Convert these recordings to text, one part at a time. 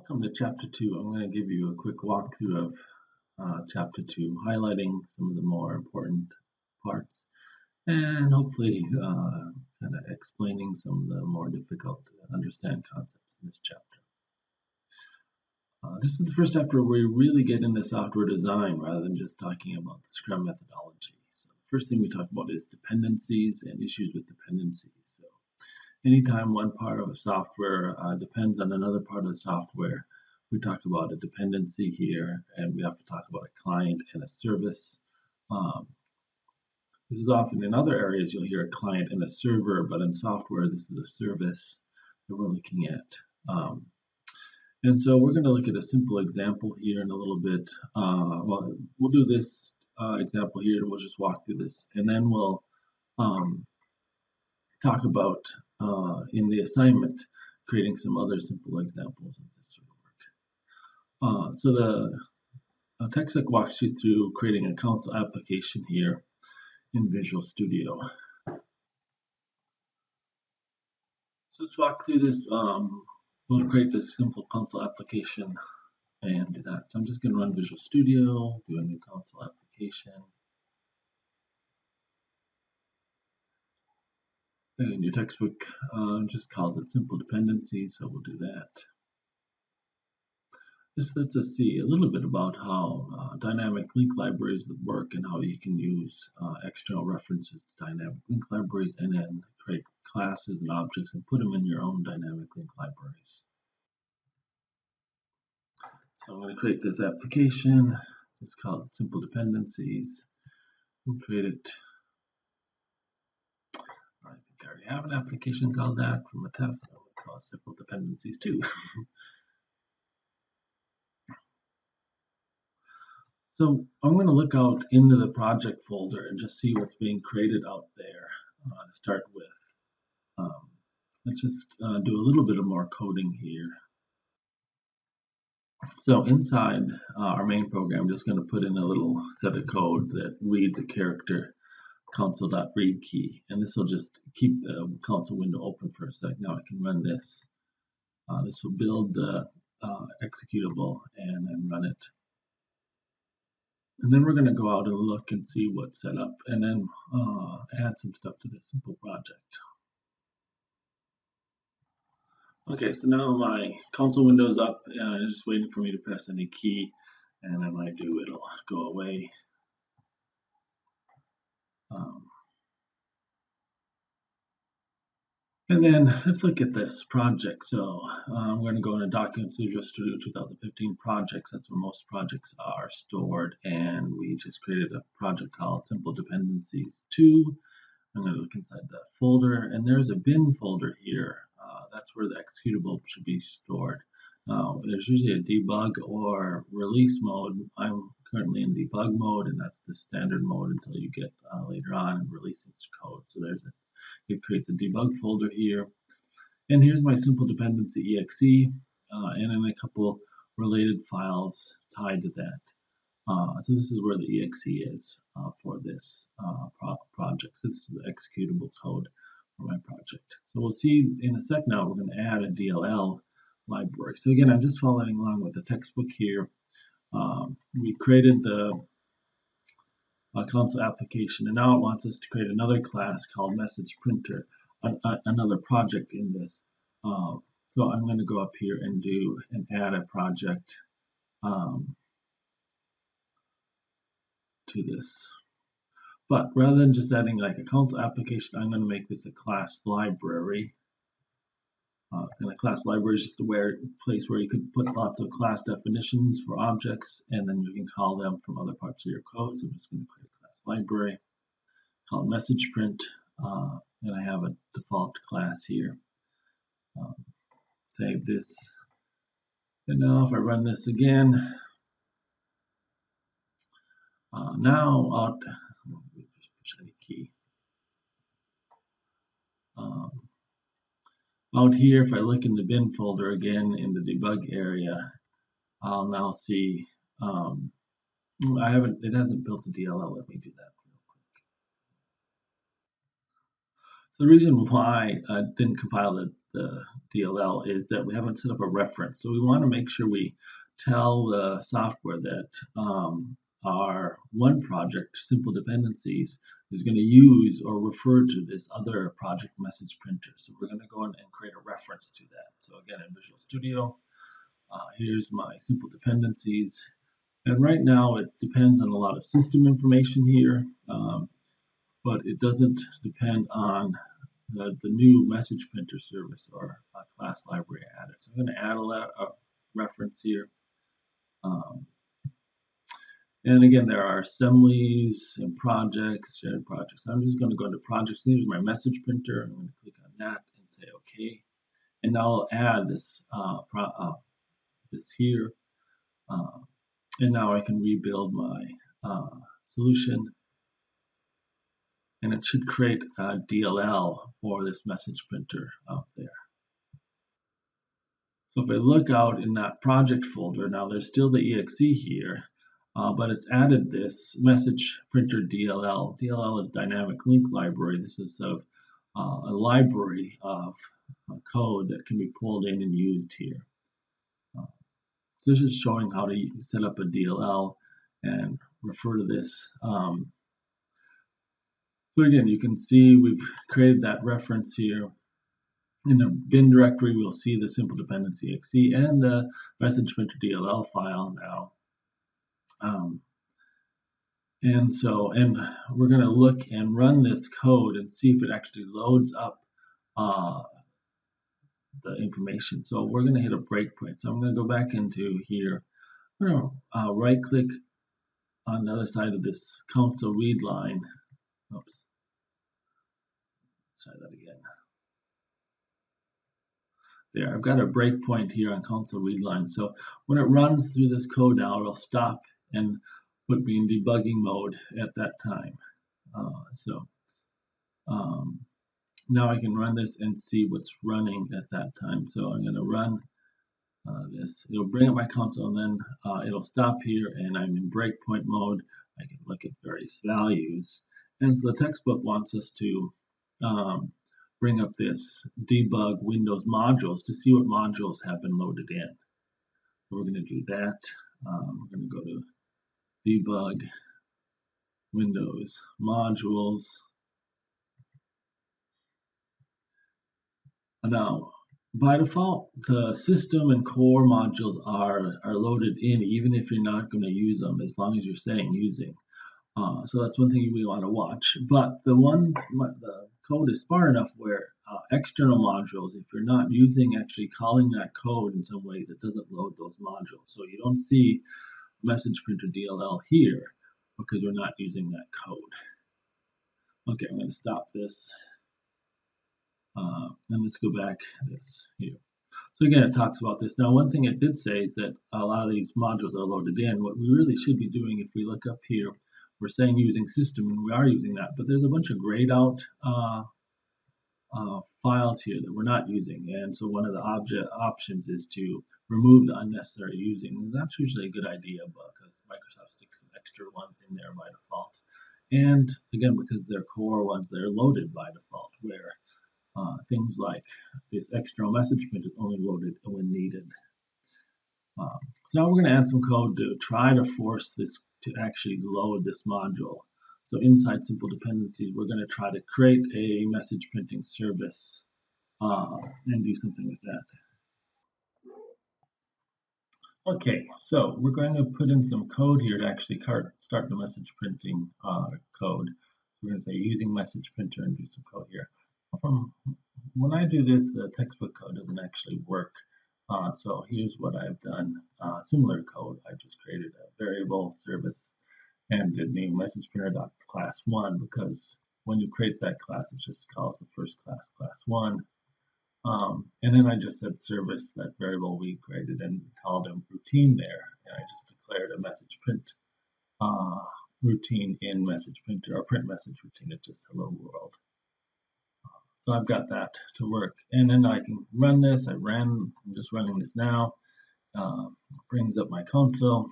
Welcome to Chapter 2. I'm going to give you a quick walkthrough of Chapter 2, highlighting some of the more important parts and hopefully kind of explaining some of the more difficult to understand concepts in this chapter. This is the first chapter where we really get into software design rather than just talking about the Scrum methodology. So the first thing we talk about is dependencies and issues with dependencies. So anytime one part of a software depends on another part of the software, we talk about a dependency here, and we have to talk about a client and a service. This is often in other areas you'll hear a client and a server, but in software this is a service that we're looking at. And so we're going to look at a simple example here in a little bit. Well, we'll do this example here, and we'll just walk through this, and then we'll talk about in the assignment creating some other simple examples of this sort of work. So the textbook walks you through creating a console application here in Visual Studio. So let's walk through this. We'll create this simple console application and do that. So I'm just going to run Visual Studio, do a new console application. And your textbook just calls it simple dependencies, so we'll do that. This lets us see a little bit about how dynamic link libraries work and how you can use external references to dynamic link libraries and then create classes and objects and put them in your own dynamic link libraries. So I'm going to create this application. It's called Simple Dependencies. We'll create it. I think I already have an application called that from a test. So we'll call it Simple Dependencies too. So I'm going to look out into the project folder and just see what's being created out there to start with. Let's just do a little bit of more coding here. So inside our main program, I'm just going to put in a little set of code that reads a character console.read key, and this will just keep the console window open for a sec. Now I can run this. This will build the executable and then run it. And then we're going to go out and look and see what's set up and then add some stuff to this simple project. Okay, so now my console window is up and it's just waiting for me to press any key, and then when I do, it'll go away. And then let's look at this project. So I'm going to go into Documents, Visual Studio 2015 projects. That's where most projects are stored. And we just created a project called Simple Dependencies 2. I'm going to look inside that folder. And there's a bin folder here. That's where the executable should be stored. Now, there's usually a debug or release mode. I'm currently in debug mode, and that's the standard mode until you get later on and releasing code. So it creates a debug folder here. And here's my simple dependency exe, and then a couple related files tied to that. So this is where the exe is for this project. So this is the executable code for my project. So we'll see in a sec now, we're going to add a DLL library. So again, I'm just following along with the textbook here. We created the console application, and now it wants us to create another class called message printer, another project in this. So I'm going to go up here and add a project to this. But rather than just adding like a console application, I'm going to make this a class library. And a class library is just a place where you could put lots of class definitions for objects, and then you can call them from other parts of your code. So I'm just going to create a class library called message print, and I have a default class here. Save this. And now if I run this again, now out here, if I look in the bin folder again in the debug area, I'll now see it hasn't built a DLL. Let me do that real quick. So the reason why I didn't compile the DLL is that we haven't set up a reference. So we want to make sure we tell the software that our one project, Simple Dependencies, is going to use or refer to this other project message printer. So we're going to go in and create a reference to that. So again, in Visual Studio, here's my Simple Dependencies. And right now it depends on a lot of system information here, but it doesn't depend on the new message printer service or class library added. So I'm going to add a reference here. And again, there are assemblies and projects, shared projects. I'm just going to go into projects. Here's my message printer. I'm going to click on that and say OK. And now I'll add this this here. And now I can rebuild my solution. And it should create a DLL for this message printer out there. So if I look out in that project folder, now there's still the exe here, but it's added this message printer DLL. DLL is dynamic link library. This is a library of code that can be pulled in and used here. So this is showing how to set up a DLL and refer to this. So again, you can see we've created that reference here. In the bin directory, we'll see the simple dependency exe and the message printer DLL file now. And we're going to look and run this code and see if it actually loads up the information. So we're going to hit a breakpoint. So I'm going to go back into here. I'm going to right click on the other side of this console read line. Oops. Try that again. There, I've got a breakpoint here on console read line. So when it runs through this code now, it'll stop and put me in debugging mode at that time. Now I can run this and see what's running at that time. So I'm going to run this. It'll bring up my console, and then it'll stop here, and I'm in breakpoint mode. I can look at various values. And so the textbook wants us to bring up this debug Windows modules to see what modules have been loaded in. So we're going to do that. We're going to go to debug Windows modules. Now, by default, the system and core modules are loaded in, even if you're not going to use them, as long as you're saying using. So that's one thing we want to watch. But the code is smart enough where external modules, if you're not actually calling that code in some ways, it doesn't load those modules. So you don't see message printer DLL here because we're not using that code. Okay, I'm going to stop this. And let's go back this here. So again, it talks about this. Now, one thing it did say is that a lot of these modules are loaded in. What we really should be doing, if we look up here, we're saying using system, and we are using that, but there's a bunch of grayed out files here that we're not using. And so one of the options is to remove the unnecessary using. And that's usually a good idea because Microsoft sticks some extra ones in there by default. And again, because they're core ones, they're loaded by default, where things like this external message print is only loaded when needed. So now we're going to add some code to try to force this to actually load this module. So inside simple dependencies, we're going to try to create a message printing service and do something with that. Okay, so we're going to put in some code here to actually start the message printing code. We're going to say using message printer and do some code here. When I do this, the textbook code doesn't actually work. So here's what I've done. Similar code. I just created a variable service and did name message printer.class1 because when you create that class, it just calls the first class, class1. And then I just said service, that variable we created, and called a routine there. And I just declared a message print routine in message printer, or print message routine. It's just hello world. So I've got that to work. And then I can run this. I'm just running this now. Brings up my console.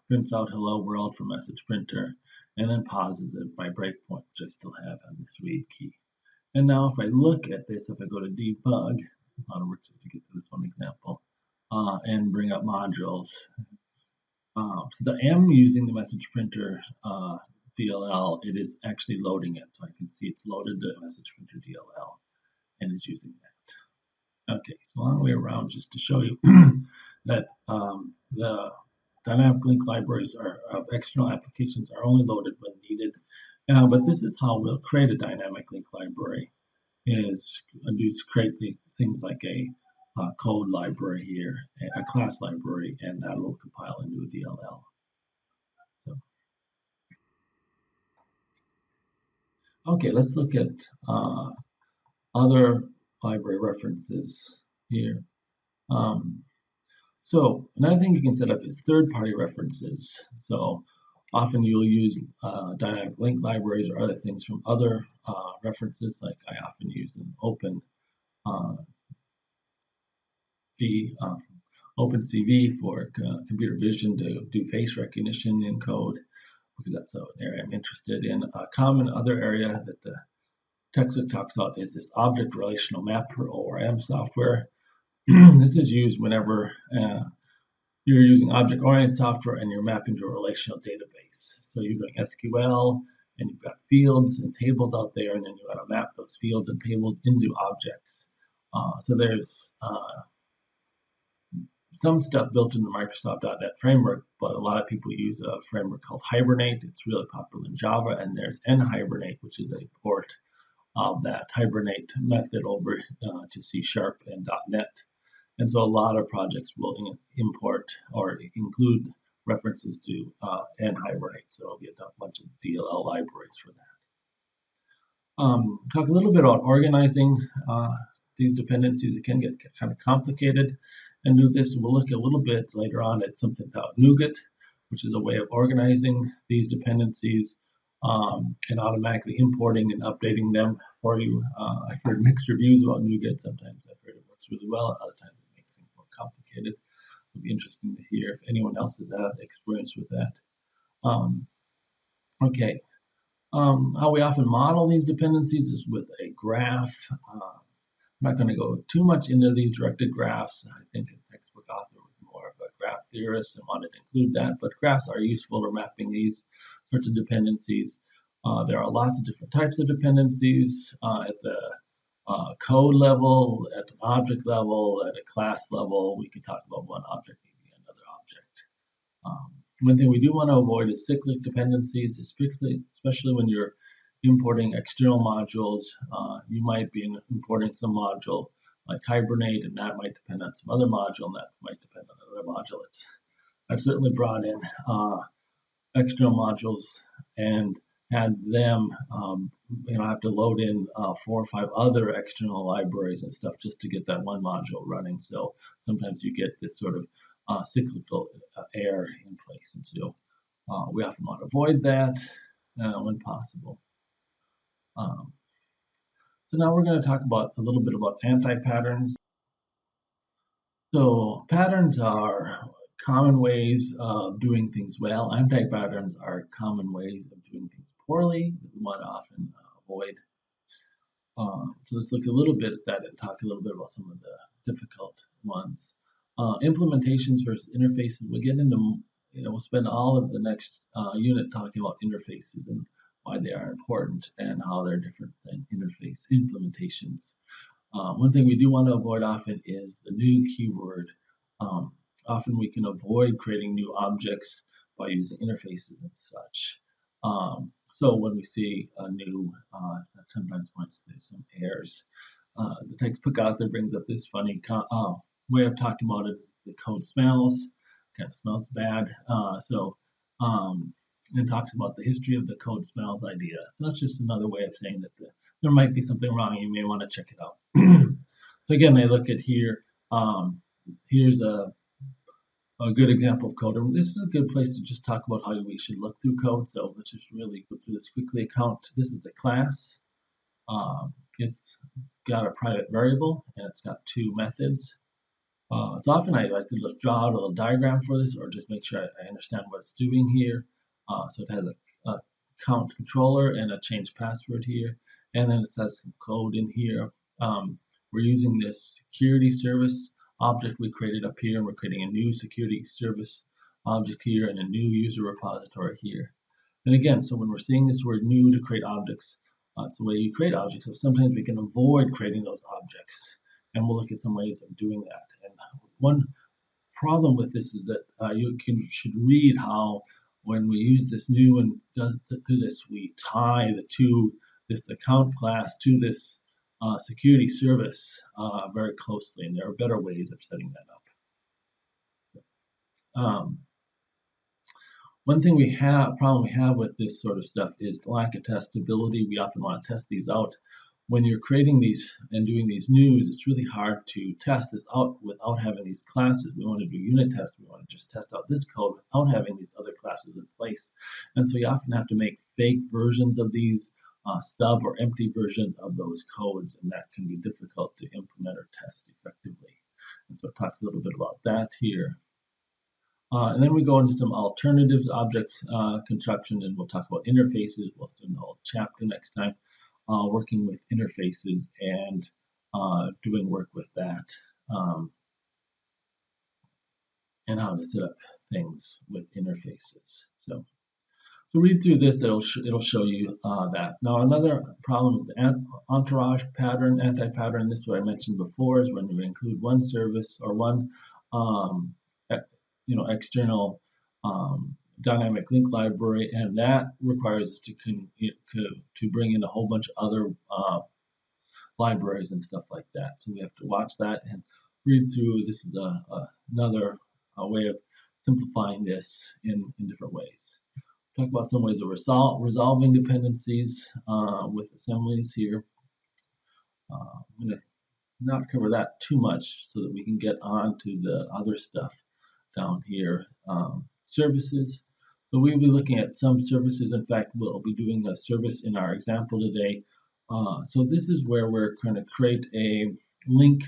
Prints out hello world from message printer. And then pauses it by breakpoint, which I still have on this read key. And now if I look at this, if I go to debug, it's a lot of work just to get to this one example, and bring up modules. Since I am using the message printer DLL, it is actually loading it. So I can see it's loaded the message printer DLL and is using that. Okay, so a long way around just to show you that the dynamic link libraries of external applications are only loaded when needed. But this is how we'll create a dynamic link library, is create things like a code library here, a class library, and that will compile into a DLL. So, okay, let's look at other library references here. So another thing you can set up is third-party references. So often you'll use dynamic link libraries or other things from other references. Like I often use an OpenCV for computer vision to do face recognition in code, because that's an area I'm interested in. A common other area that the textbook talks about is this object relational mapper, ORM software. This is used whenever you're using object-oriented software and you're mapping to a relational database. So you're doing SQL and you've got fields and tables out there, and then you want to map those fields and tables into objects. So there's some stuff built in the Microsoft.NET framework, but a lot of people use a framework called Hibernate. It's really popular in Java, and there's nhibernate, which is a port of that Hibernate method over to C# and .NET. And so a lot of projects will import or include references to nhibernate. So it'll be a bunch of DLL libraries for that. Talk a little bit about organizing these dependencies. It can get kind of complicated. And do this, we'll look a little bit later on at something called Nougat, which is a way of organizing these dependencies and automatically importing and updating them for you. I've heard mixed reviews about Nougat. Sometimes I've heard it works really well, and other times it makes things more complicated. It'll be interesting to hear if anyone else has had experience with that. Okay, how we often model these dependencies is with a graph. I'm not going to go too much into these directed graphs. I think a textbook author was more of a graph theorist and wanted to include that, but graphs are useful for mapping these sorts of dependencies. There are lots of different types of dependencies at the code level, at an object level, at a class level. We could talk about one object, maybe another object. One thing we do want to avoid is cyclic dependencies, especially when you're importing external modules. You might be importing some module like Hibernate, and that might depend on some other module, and that might depend on another module. I've certainly brought in external modules and had them, have to load in 4 or 5 other external libraries and stuff just to get that one module running. So sometimes you get this sort of cyclical error in place, and so we often want to avoid that when possible. So now we're going to talk about a little bit about anti-patterns. So patterns are common ways of doing things well. Anti-patterns are common ways of doing things poorly that we want to often avoid. So let's look a little bit at that and talk a little bit about some of the difficult ones. Implementations versus interfaces. We'll get into, we'll spend all of the next unit talking about interfaces and why they are important and how they're different than interface implementations. One thing we do want to avoid often is the new keyword. Often we can avoid creating new objects by using interfaces and such. So when we see a new, that sometimes points to some errors. The textbook author brings up this funny way of talking about it. The code smells, kind of smells bad. And talks about the history of the code smells idea. So that's just another way of saying that there might be something wrong. You may want to check it out. So again, they look at here. Here's a good example of code. And this is a good place to just talk about how we should look through code. So let's just really go through this quickly. This is a class. It's got a private variable and it's got 2 methods. So often I like to just draw out a little diagram for this, or just make sure I understand what it's doing here. So it has a count controller and a change password here. And then it says some code in here. We're using this security service object we created up here, and we're creating a new security service object here and a new user repository here. And again, so when we're seeing this word new to create objects, it's the way you create objects. So sometimes we can avoid creating those objects, and we'll look at some ways of doing that. And one problem with this is that should read how when we use this new and do this, we tie the two, this account class to this security service very closely, and there are better ways of setting that up. So, one thing problem we have with this sort of stuff is the lack of testability. We often want to test these out. When you're creating these and doing these news, it's really hard to test this out without having these classes. We want to do unit tests. We want to just test out this code without having these other classes in place. And so you often have to make fake versions of these stub or empty versions of those codes, and that can be difficult to implement or test effectively. And so it talks a little bit about that here. And then we go into some alternatives, object construction, and we'll talk about interfaces. We'll do a whole chapter next time, working with interfaces and doing work with that, and how to set up things with interfaces. So read through this, it'll show you that. Now another problem is the entourage pattern, anti-pattern. This is what I mentioned before, is when we include one service or one external dynamic link library, and that requires us to bring in a whole bunch of other libraries and stuff like that. So we have to watch that and read through. This is another way of simplifying this in different ways. Talk about some ways of resolving dependencies with assemblies here. I'm going to not cover that too much so that we can get on to the other stuff down here. Services. So we'll be looking at some services. In fact, we'll be doing a service in our example today. So this is where we're going to create a link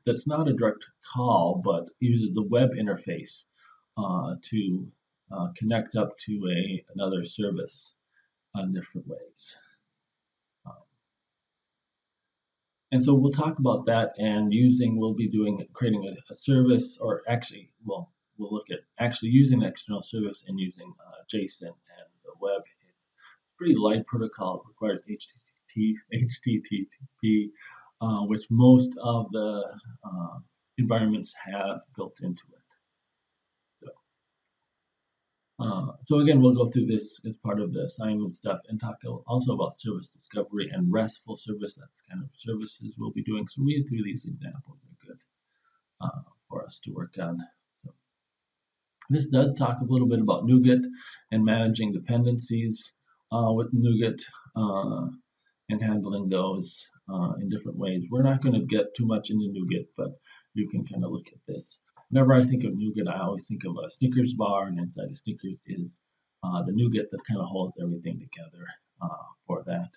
that's not a direct call, but uses the web interface to connect up to another service in different ways. And so we'll talk about that, and we'll be creating a service, or actually, we'll look at actually using an external service and using JSON and the web. It's pretty light protocol. It requires HTTP, which most of the environments have built into it. So again, we'll go through this as part of the assignment stuff and talk also about service discovery and RESTful service. That's kind of services we'll be doing. So read through these examples. They're good for us to work on. So this does talk a little bit about Nougat and managing dependencies with Nougat and handling those in different ways. We're not going to get too much into Nougat, but you can kind of look at this. Whenever I think of Nougat, I always think of a Snickers bar, and inside of Snickers is the Nougat that kind of holds everything together for that.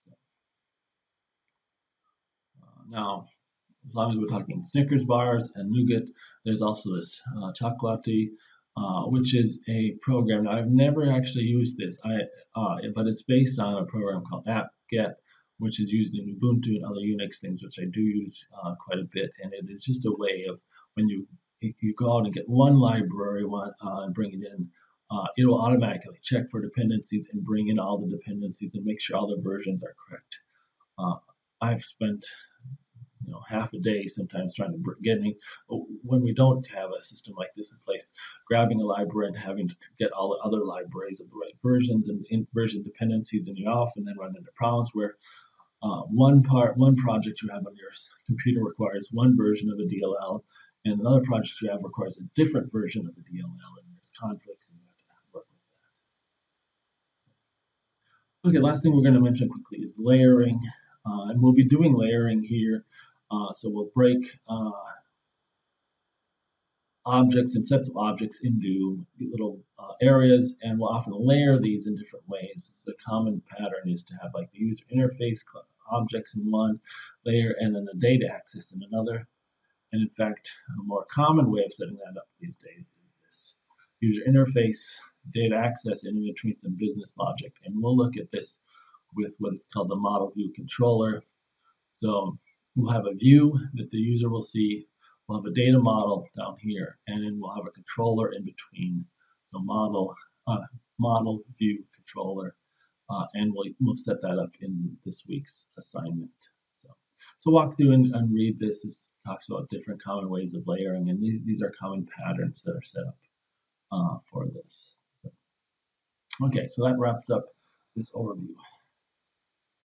So, now, as long as we're talking Snickers bars and Nougat, there's also this chocolaty, which is a program. Now, I've never actually used this, but it's based on a program called apt-get, which is used in Ubuntu and other Unix things, which I do use quite a bit. And it is just a way of when you go out and get one library and bring it in, it will automatically check for dependencies and bring in all the dependencies and make sure all the versions are correct. I've spent half a day sometimes trying to get any, when we don't have a system like this in place, grabbing a library and having to get all the other libraries of the right versions and version dependencies, and you often then run into problems where one project you have on your computer requires one version of a DLL, and another project you have requires a different version of the DLL, and there's conflicts, and you have to work with that. Okay, last thing we're going to mention quickly is layering, and we'll be doing layering here. So we'll break objects and sets of objects into little areas, and we'll often layer these in different ways. So the common pattern is to have like the user interface objects in one layer and then the data access in another. And in fact, a more common way of setting that up these days is this user interface, data access, and in between some business logic. And we'll look at this with what is called the model view controller. So we'll have a view that the user will see. We'll have a data model down here, and then we'll have a controller in between. So model view controller, and we'll set that up in this week's assignment. So walk through and read this. This talks about different common ways of layering, and these are common patterns that are set up for this. Okay, so that wraps up this overview.